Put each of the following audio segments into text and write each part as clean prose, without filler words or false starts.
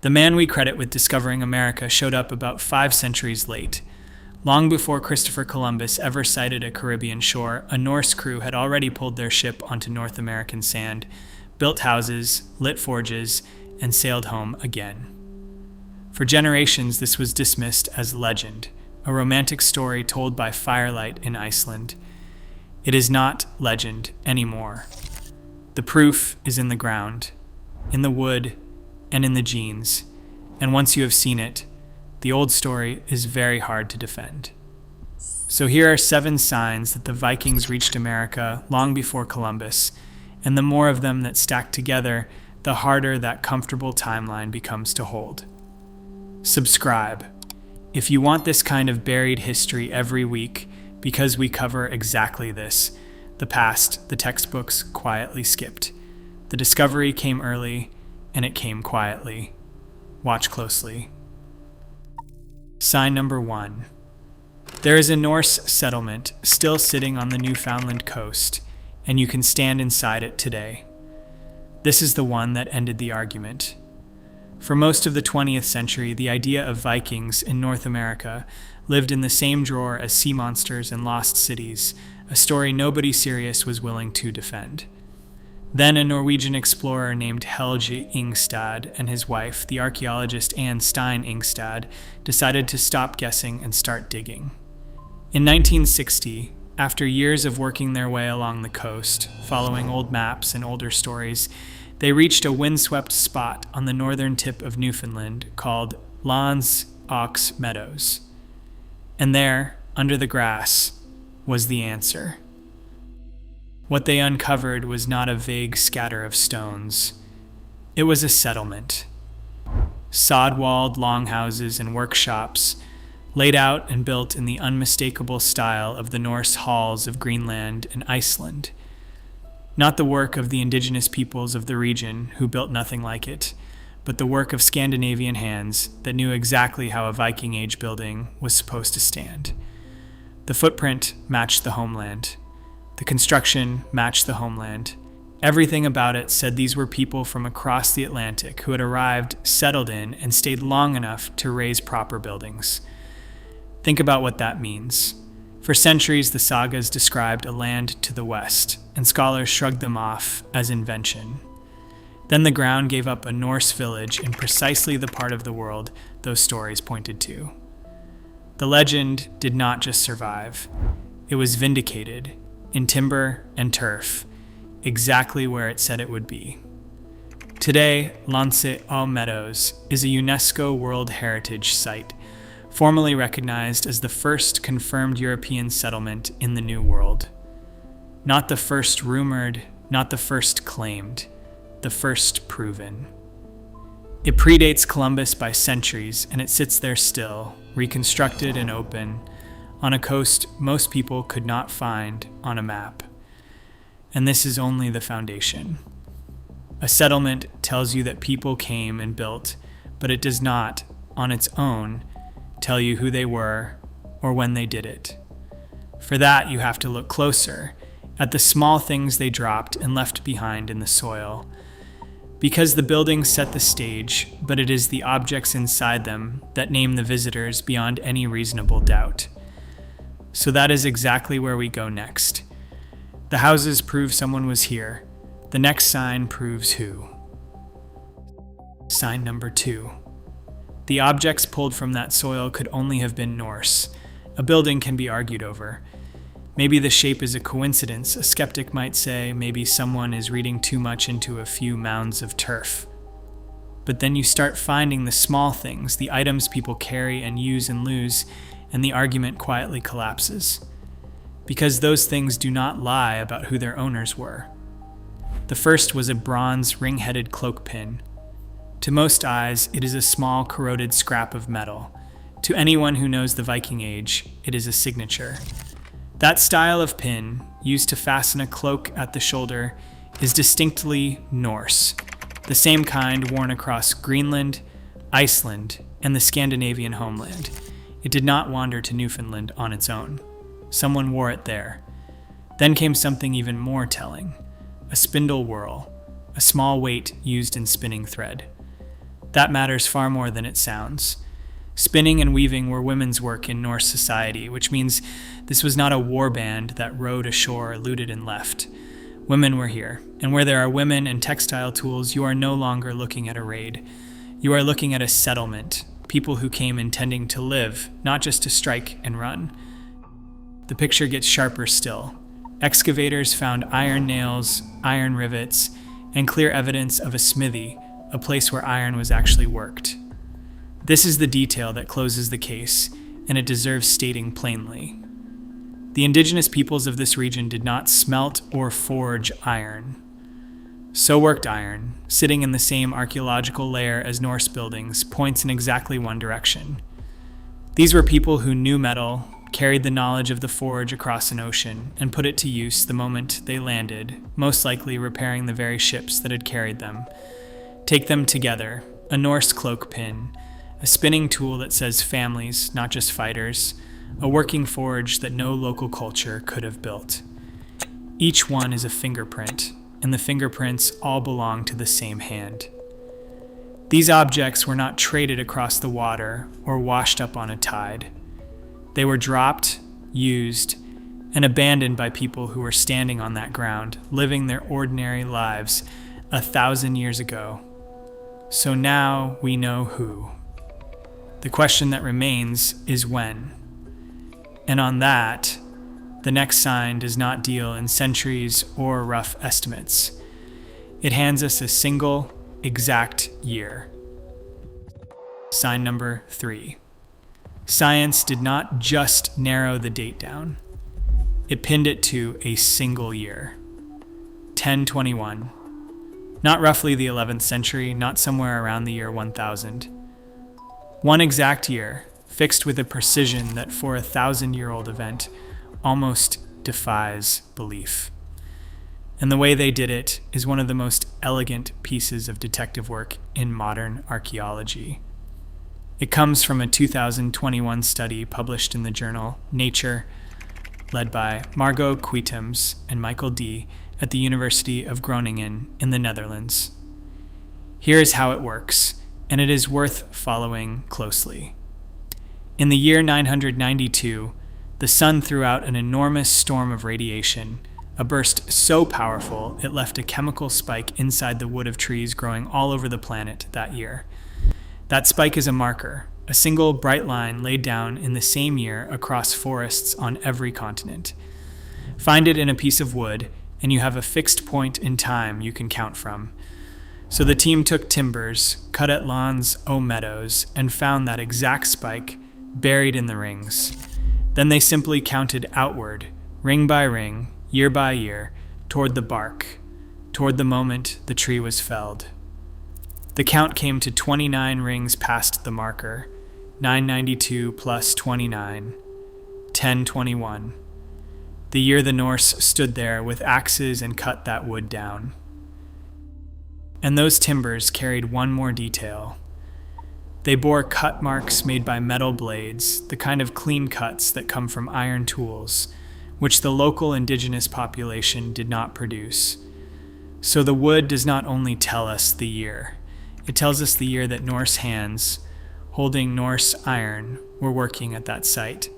The man we credit with discovering America showed up about 5 centuries late. Long before Christopher Columbus ever sighted a Caribbean shore, a Norse crew had already pulled their ship onto North American sand, built houses, lit forges, and sailed home again. For generations, this was dismissed as legend, a romantic story told by firelight in Iceland. It is not legend anymore. The proof is in the ground, in the wood, and in the genes, and once you have seen it, the old story is very hard to defend. So here are 7 signs that the Vikings reached America long before Columbus, and the more of them that stack together, the harder that comfortable timeline becomes to hold. Subscribe if you want this kind of buried history every week, because we cover exactly this. The past, the textbooks quietly skipped. The discovery came early, and it came quietly. Watch closely. Sign number 1. There is a Norse settlement still sitting on the Newfoundland coast, and you can stand inside it today. This is the one that ended the argument. For most of the 20th century, the idea of Vikings in North America lived in the same drawer as sea monsters and lost cities, a story nobody serious was willing to defend. Then a Norwegian explorer named Helge Ingstad and his wife, the archaeologist Stine Ingstad, decided to stop guessing and start digging. In 1960, after years of working their way along the coast, following old maps and older stories, they reached a windswept spot on the northern tip of Newfoundland called Meadows. And there, under the grass, was the answer. What they uncovered was not a vague scatter of stones. It was a settlement. Sod-walled longhouses and workshops, laid out and built in the unmistakable style of the Norse halls of Greenland and Iceland. Not the work of the Indigenous peoples of the region, who built nothing like it, but the work of Scandinavian hands that knew exactly how a Viking Age building was supposed to stand. The footprint matched the homeland. The construction matched the homeland. Everything about it said these were people from across the Atlantic who had arrived, settled in, and stayed long enough to raise proper buildings. Think about what that means. For centuries, the sagas described a land to the west, and scholars shrugged them off as invention. Then the ground gave up a Norse village in precisely the part of the world those stories pointed to. The legend did not just survive. It was vindicated, in timber and turf, exactly where it said it would be. Today, Meadows is a UNESCO World Heritage Site, formally recognized as the first confirmed European settlement in the New World. Not the first rumored, not the first claimed, the first proven. It predates Columbus by centuries, and it sits there still, reconstructed and open, on a coast most people could not find on a map. And this is only the foundation. A settlement tells you that people came and built, but it does not, on its own, tell you who they were or when they did it. For that, you have to look closer at the small things they dropped and left behind in the soil. Because the buildings set the stage, but it is the objects inside them that name the visitors beyond any reasonable doubt. So that is exactly where we go next. The houses prove someone was here. The next sign proves who. Sign number 2. The objects pulled from that soil could only have been Norse. A building can be argued over. Maybe the shape is a coincidence. A skeptic might say maybe someone is reading too much into a few mounds of turf. But then you start finding the small things, the items people carry and use and lose, and the argument quietly collapses. Because those things do not lie about who their owners were. The first was a bronze ring-headed cloak pin. To most eyes, it is a small corroded scrap of metal. To anyone who knows the Viking Age, it is a signature. That style of pin, used to fasten a cloak at the shoulder, is distinctly Norse, the same kind worn across Greenland, Iceland, and the Scandinavian homeland. It did not wander to Newfoundland on its own. Someone wore it there. Then came something even more telling, a spindle whorl, a small weight used in spinning thread. That matters far more than it sounds. Spinning and weaving were women's work in Norse society, which means this was not a war band that rowed ashore, looted, and left. Women were here, and where there are women and textile tools, you are no longer looking at a raid. You are looking at a settlement, people who came intending to live, not just to strike and run. The picture gets sharper still. Excavators found iron nails, iron rivets, and clear evidence of a smithy, a place where iron was actually worked. This is the detail that closes the case, and it deserves stating plainly. The indigenous peoples of this region did not smelt or forge iron. So worked iron, sitting in the same archaeological layer as Norse buildings, points in exactly one direction. These were people who knew metal, carried the knowledge of the forge across an ocean, and put it to use the moment they landed, most likely repairing the very ships that had carried them. Take them together, a Norse cloak pin, a spinning tool that says families, not just fighters, a working forge that no local culture could have built. Each one is a fingerprint, and the fingerprints all belong to the same hand. These objects were not traded across the water or washed up on a tide. They were dropped, used, and abandoned by people who were standing on that ground, living their ordinary lives 1,000 years ago. So now we know who. The question that remains is when. And on that, the next sign does not deal in centuries or rough estimates. It hands us a single, exact year. Sign number 3. Science did not just narrow the date down. It pinned it to a single year. 1021. Not roughly the 11th century, not somewhere around the year 1000. One exact year, fixed with a precision that for a 1,000-year-old event almost defies belief. And the way they did it is one of the most elegant pieces of detective work in modern archaeology. It comes from a 2021 study published in the journal Nature, led by Margot Quietems and Michael D. at the University of Groningen in the Netherlands. Here is how it works, and it is worth following closely. In the year 992, the sun threw out an enormous storm of radiation, a burst so powerful it left a chemical spike inside the wood of trees growing all over the planet that year. That spike is a marker, a single bright line laid down in the same year across forests on every continent. Find it in a piece of wood, and you have a fixed point in time you can count from. So the team took timbers, cut at lawns, Meadows, and found that exact spike buried in the rings. Then they simply counted outward, ring by ring, year by year, toward the bark, toward the moment the tree was felled. The count came to 29 rings past the marker, 992 plus 29, 1021. The year the Norse stood there with axes and cut that wood down. And those timbers carried one more detail. They bore cut marks made by metal blades, the kind of clean cuts that come from iron tools, which the local indigenous population did not produce. So the wood does not only tell us the year, it tells us the year that Norse hands, holding Norse iron, were working at that site.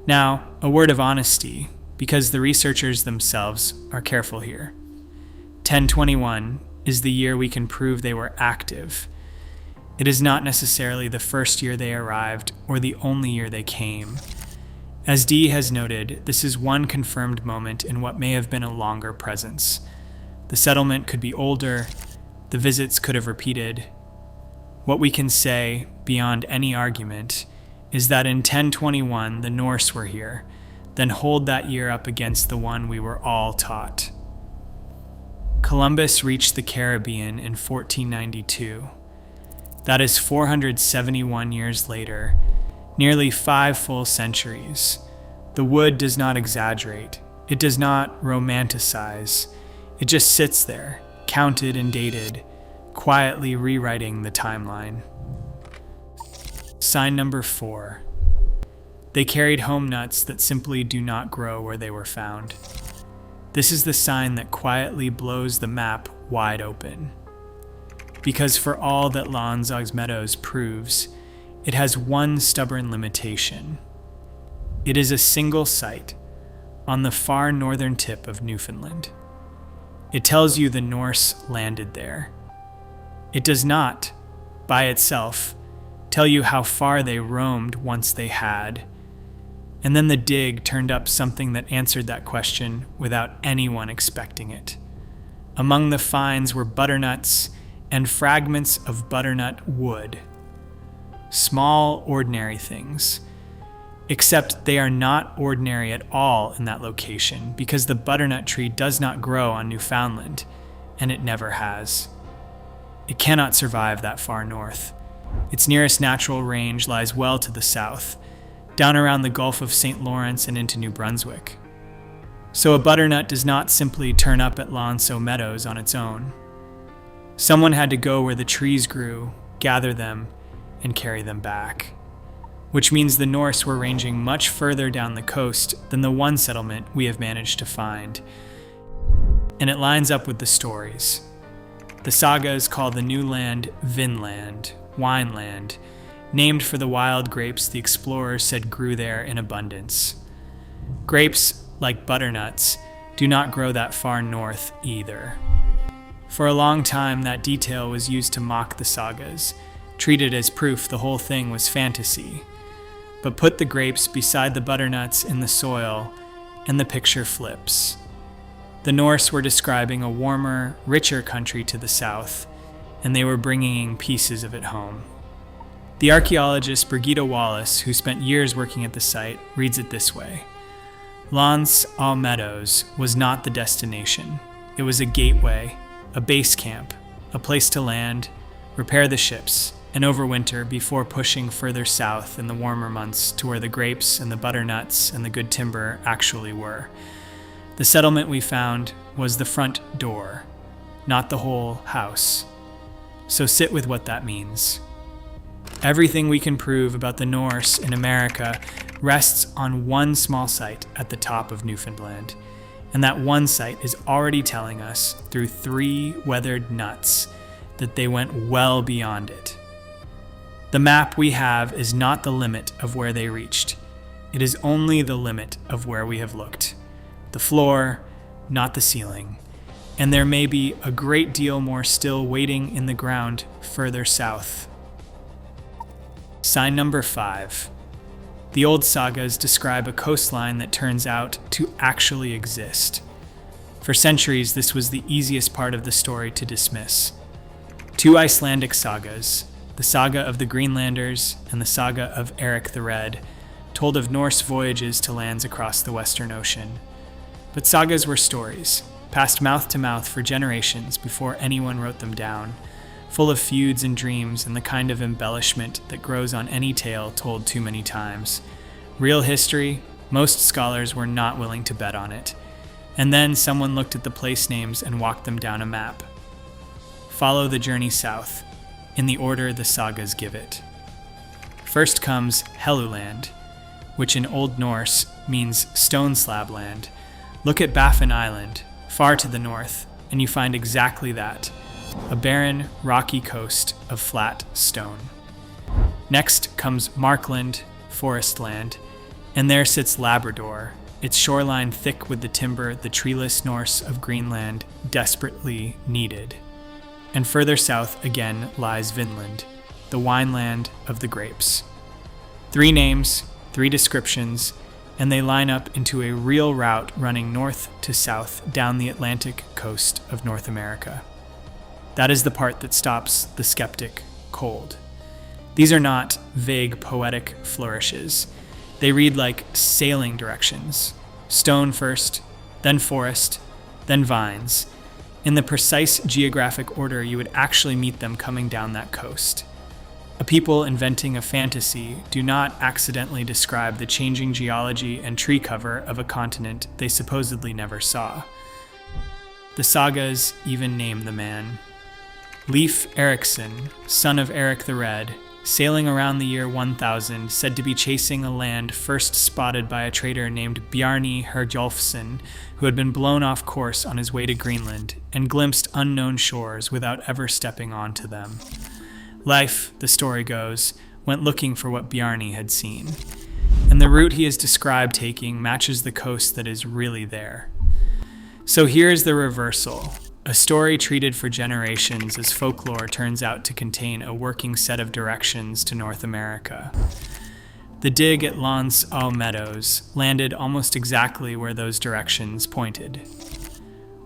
Now, a word of honesty, because the researchers themselves are careful here. 1021 is the year we can prove they were active. It is not necessarily the first year they arrived or the only year they came. As Dee has noted, this is one confirmed moment in what may have been a longer presence. The settlement could be older, the visits could have repeated. What we can say, beyond any argument, is that in 1021 the Norse were here, then hold that year up against the one we were all taught. Columbus reached the Caribbean in 1492. That is 471 years later, nearly 5 full centuries. The wood does not exaggerate. It does not romanticize. It just sits there, counted and dated, quietly rewriting the timeline. Sign number 4. They carried home nuts that simply do not grow where they were found. This is the sign that quietly blows the map wide open. because for all that Meadows proves, it has one stubborn limitation. It is a single site on the far northern tip of Newfoundland. It tells you the Norse landed there. It does not, by itself, tell you how far they roamed once they had. And then the dig turned up something that answered that question without anyone expecting it. Among the finds were butternuts and fragments of butternut wood. Small, ordinary things. Except they are not ordinary at all in that location because the butternut tree does not grow on Newfoundland, and it never has. It cannot survive that far north. Its nearest natural range lies well to the south, down around the Gulf of St. Lawrence and into New Brunswick. So a butternut does not simply turn up at Meadows on its own. Someone had to go where the trees grew, gather them, and carry them back. Which means the Norse were ranging much further down the coast than the one settlement we have managed to find. And it lines up with the stories. The sagas call the new land Vinland, Wineland, named for the wild grapes the explorers said grew there in abundance. Grapes, like butternuts, do not grow that far north either. For a long time, that detail was used to mock the sagas, treated as proof the whole thing was fantasy. But put the grapes beside the butternuts in the soil, and the picture flips. The Norse were describing a warmer, richer country to the south, and they were bringing pieces of it home. The archaeologist Birgitta Wallace, who spent years working at the site, reads it this way. Meadows was not the destination. It was a gateway, a base camp, a place to land, repair the ships, and overwinter before pushing further south in the warmer months to where the grapes and the butternuts and the good timber actually were. The settlement we found was the front door, not the whole house. So sit with what that means. Everything we can prove about the Norse in America rests on one small site at the top of Newfoundland, and that one site is already telling us through 3 weathered nuts that they went well beyond it. The map we have is not the limit of where they reached. It is only the limit of where we have looked. The floor, not the ceiling. And there may be a great deal more still waiting in the ground further south. Sign number 5. The old sagas describe a coastline that turns out to actually exist. For centuries, this was the easiest part of the story to dismiss. 2 Icelandic sagas, the saga of the Greenlanders and the saga of Eric the Red, told of Norse voyages to lands across the Western Ocean. But sagas were stories, passed mouth to mouth for generations before anyone wrote them down, full of feuds and dreams and the kind of embellishment that grows on any tale told too many times. Real history, most scholars were not willing to bet on it. And then someone looked at the place names and walked them down a map. Follow the journey south, in the order the sagas give it. First comes Helluland, which in Old Norse means stone slab land. Look at Baffin Island, far to the north, and you find exactly that, a barren, rocky coast of flat stone. Next comes Markland, forest land, and there sits Labrador, its shoreline thick with the timber the treeless Norse of Greenland desperately needed. And further south again lies Vinland, the wineland of the grapes. 3 names, 3 descriptions, and they line up into a real route running north to south down the Atlantic coast of North America. That is the part that stops the skeptic cold. These are not vague poetic flourishes. They read like sailing directions. Stone first, then forest, then vines. In the precise geographic order you would actually meet them coming down that coast. A people inventing a fantasy do not accidentally describe the changing geology and tree cover of a continent they supposedly never saw. The sagas even name the man. Leif Erikson, son of Eric the Red, sailing around the year 1000, said to be chasing a land first spotted by a trader named Bjarni Herjolfsson, who had been blown off course on his way to Greenland and glimpsed unknown shores without ever stepping onto them. Life, the story goes, went looking for what Bjarni had seen, and the route he is described taking matches the coast that is really there. So here is the reversal. A story treated for generations as folklore turns out to contain a working set of directions to North America. The dig at Meadows landed almost exactly where those directions pointed.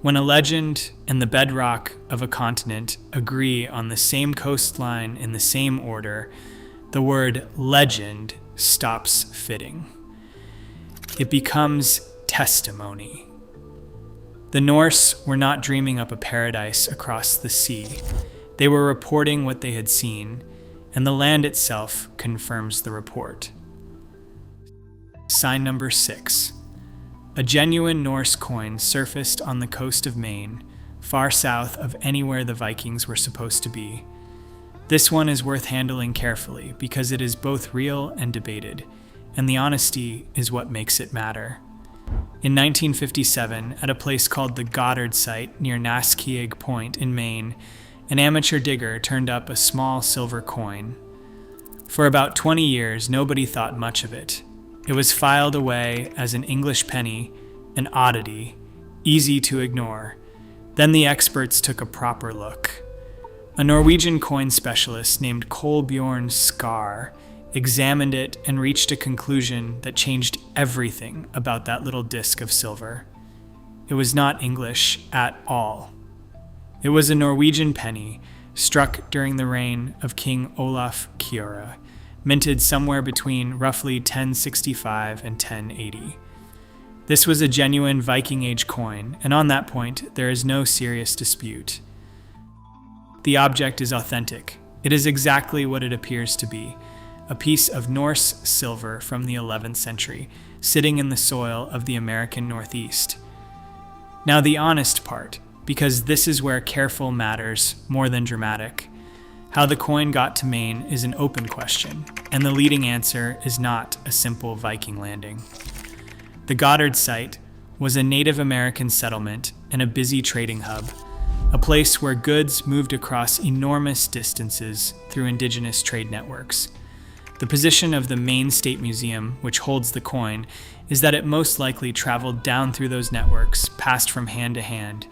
When a legend and the bedrock of a continent agree on the same coastline in the same order, the word legend stops fitting. It becomes testimony. The Norse were not dreaming up a paradise across the sea. They were reporting what they had seen, and the land itself confirms the report. Sign number 6. A genuine Norse coin surfaced on the coast of Maine, far south of anywhere the Vikings were supposed to be. This one is worth handling carefully because it is both real and debated, and the honesty is what makes it matter. In 1957, at a place called the Goddard site near Naskeag Point in Maine, an amateur digger turned up a small silver coin. For about 20 years, nobody thought much of it. It was filed away as an English penny, an oddity, easy to ignore. Then the experts took a proper look. A Norwegian coin specialist named Kolbjorn Skar examined it and reached a conclusion that changed everything about that little disc of silver. It was not English at all. It was a Norwegian penny struck during the reign of King Olaf Kjøre, minted somewhere between roughly 1065 and 1080. This was a genuine Viking Age coin, and on that point, there is no serious dispute. The object is authentic. It is exactly what it appears to be, a piece of Norse silver from the 11th century, sitting in the soil of the American Northeast. Now the honest part, because this is where careful matters more than dramatic. How the coin got to Maine is an open question, and the leading answer is not a simple Viking landing. The Goddard site was a Native American settlement and a busy trading hub, a place where goods moved across enormous distances through Indigenous trade networks. The position of the Maine State Museum, which holds the coin, is that it most likely traveled down through those networks, passed from hand to hand,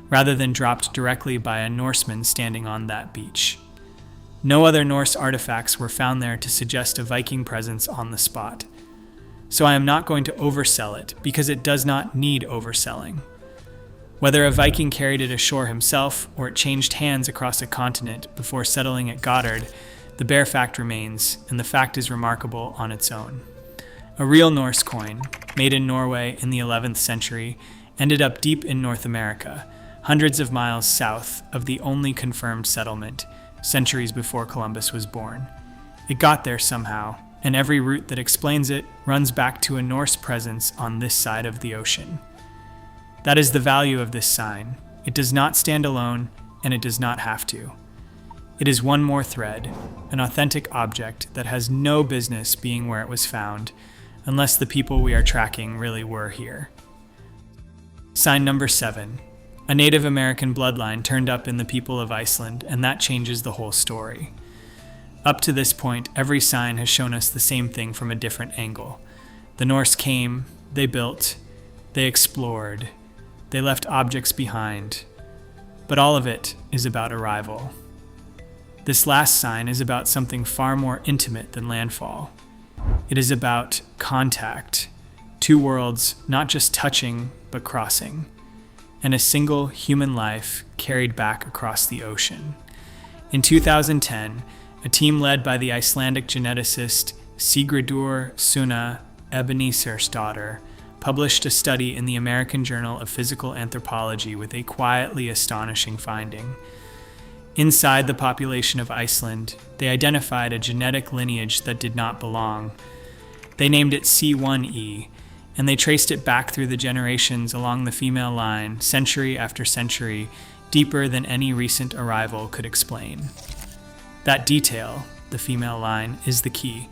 rather than dropped directly by a Norseman standing on that beach. No other Norse artifacts were found there to suggest a Viking presence on the spot. So I am not going to oversell it, because it does not need overselling. Whether a Viking carried it ashore himself, or it changed hands across a continent before settling at Goddard, the bare fact remains, and the fact is remarkable on its own. A real Norse coin, made in Norway in the 11th century, ended up deep in North America, hundreds of miles south of the only confirmed settlement, centuries before Columbus was born. It got there somehow, and every route that explains it runs back to a Norse presence on this side of the ocean. That is the value of this sign. It does not stand alone, and it does not have to. It is one more thread, an authentic object that has no business being where it was found, unless the people we are tracking really were here. Sign number 7. A Native American bloodline turned up in the people of Iceland, and that changes the whole story. Up to this point, every sign has shown us the same thing from a different angle. The Norse came, they built, they explored, they left objects behind, but all of it is about arrival. This last sign is about something far more intimate than landfall. It is about contact, two worlds not just touching but crossing, and a single human life carried back across the ocean. In 2010, a team led by the Icelandic geneticist Sigridur Sunna Ebenesersdottir published a study in the American Journal of Physical Anthropology with a quietly astonishing finding. Inside the population of Iceland, they identified a genetic lineage that did not belong. They named it C1e, and they traced it back through the generations along the female line, century after century, deeper than any recent arrival could explain. That detail, the female line, is the key.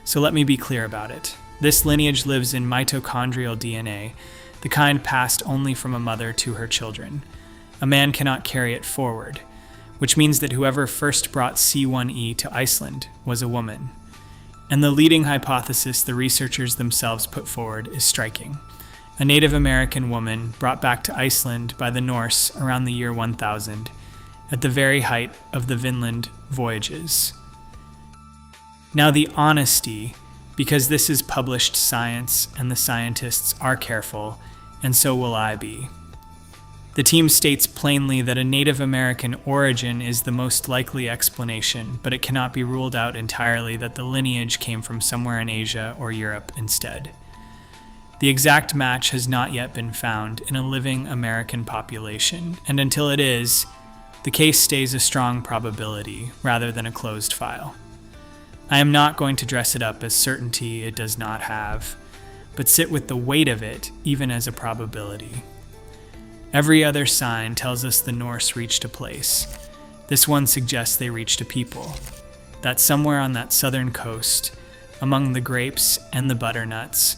So let me be clear about it. This lineage lives in mitochondrial DNA, the kind passed only from a mother to her children. A man cannot carry it forward, which means that whoever first brought C1e to Iceland was a woman. And the leading hypothesis the researchers themselves put forward is striking. A Native American woman brought back to Iceland by the Norse around the year 1000, at the very height of the Vinland voyages. Now the honesty, because this is published science and the scientists are careful, and so will I be. The team states plainly that a Native American origin is the most likely explanation, but it cannot be ruled out entirely that the lineage came from somewhere in Asia or Europe instead. The exact match has not yet been found in a living American population, and until it is, the case stays a strong probability rather than a closed file. I am not going to dress it up as certainty it does not have, but sit with the weight of it even as a probability. Every other sign tells us the Norse reached a place. This one suggests they reached a people. That somewhere on that southern coast, among the grapes and the butternuts,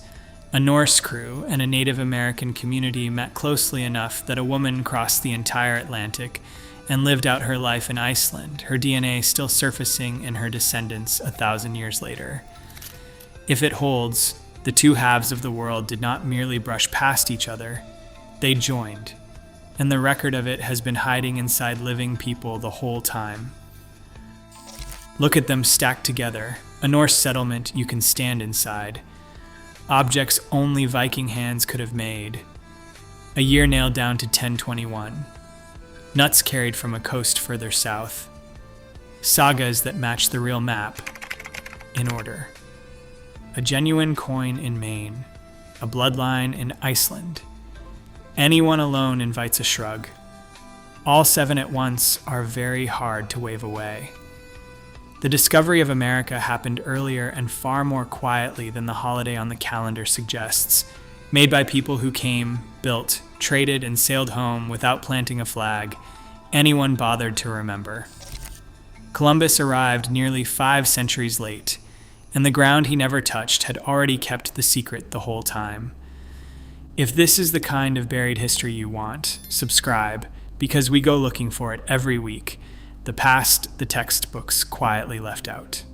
a Norse crew and a Native American community met closely enough that a woman crossed the entire Atlantic and lived out her life in Iceland, her DNA still surfacing in her descendants 1,000 years later. If it holds, the two halves of the world did not merely brush past each other, they joined, and the record of it has been hiding inside living people the whole time. Look at them stacked together, a Norse settlement you can stand inside. Objects only Viking hands could have made. A year nailed down to 1021. Nuts carried from a coast further south. Sagas that match the real map. In order. A genuine coin in Maine. A bloodline in Iceland. Anyone alone invites a shrug. All 7 at once are very hard to wave away. The discovery of America happened earlier and far more quietly than the holiday on the calendar suggests, made by people who came, built, traded, and sailed home without planting a flag anyone bothered to remember. Columbus arrived nearly 5 centuries late, and the ground he never touched had already kept the secret the whole time. If this is the kind of buried history you want, subscribe, because we go looking for it every week. The past, the textbooks quietly left out.